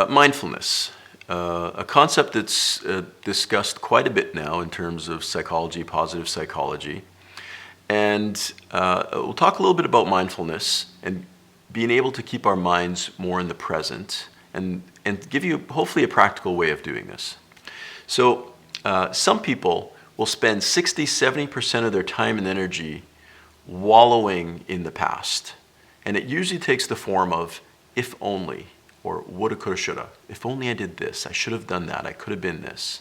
Mindfulness, a concept that's discussed quite a bit now in terms of psychology, positive psychology. And we'll talk a little bit about mindfulness and being able to keep our minds more in the present and give you hopefully a practical way of doing this. So some people will spend 60-70% of their time and energy wallowing in the past. And it usually takes the form of if only, or woulda, coulda, shoulda. If only I did this, I should have done that, I could have been this.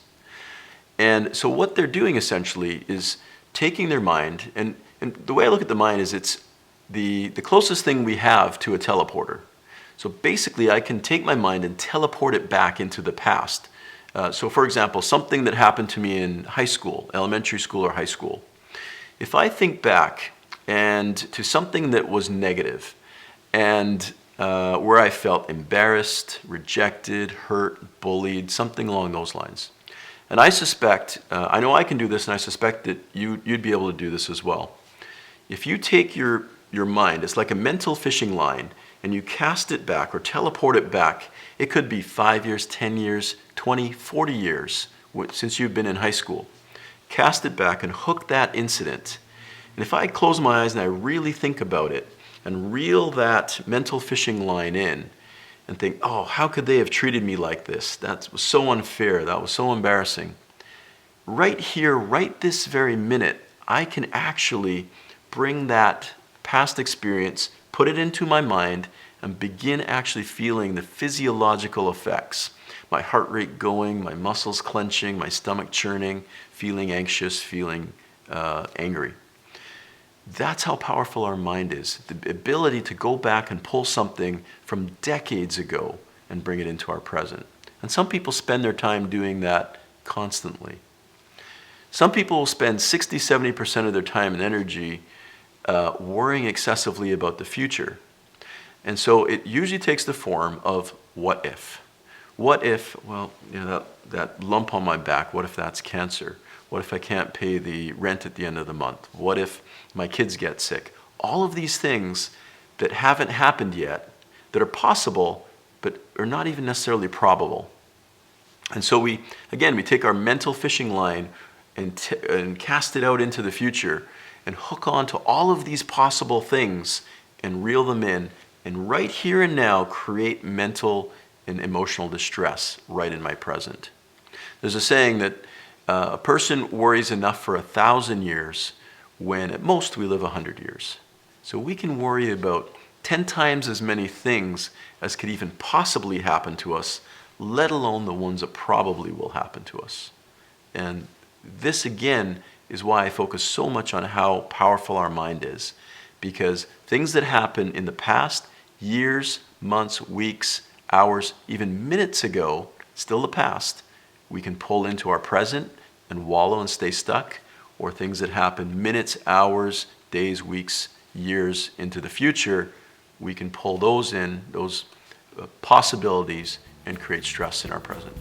And so what they're doing essentially is taking their mind, and the way I look at the mind is it's the closest thing we have to a teleporter. So basically I can take my mind and teleport it back into the past. So for example, something that happened to me in high school, elementary school or high school. If I think back and to something that was negative and where I felt embarrassed, rejected, hurt, bullied, something along those lines. And I suspect, I know I can do this, and I suspect that you'd be able to do this as well. If you take your mind, it's like a mental fishing line, and you cast it back or teleport it back. It could be 5 years, 10 years, 20, 40 years since you've been in high school. Cast it back and hook that incident. And if I close my eyes and I really think about it and reel that mental fishing line in and think, oh, how could they have treated me like this? That was so unfair. That was so embarrassing. Right here, right this very minute, I can actually bring that past experience, put it into my mind, and begin actually feeling the physiological effects. My heart rate going, my muscles clenching, my stomach churning, feeling anxious, feeling angry. That's how powerful our mind is. The ability to go back and pull something from decades ago and bring it into our present. And some people spend their time doing that constantly. Some people will spend 60-70% of their time and energy worrying excessively about the future. And so it usually takes the form of what if. What if, well, that lump on my back, what if that's cancer? What if I can't pay the rent at the end of the month? What if my kids get sick? All of these things that haven't happened yet, that are possible, but are not even necessarily probable. And so we take our mental fishing line and cast it out into the future and hook on to all of these possible things and reel them in, and right here and now create mental and emotional distress right in my present. There's a saying that a person worries enough for 1,000 years when at most we live 100 years. So we can worry about 10 times as many things as could even possibly happen to us, let alone the ones that probably will happen to us. And this again is why I focus so much on how powerful our mind is, because things that happen in the past, years, months, weeks, hours, even minutes ago, still the past, we can pull into our present and wallow and stay stuck, or things that happen minutes, hours, days, weeks, years into the future, we can pull those in, those possibilities, and create stress in our present.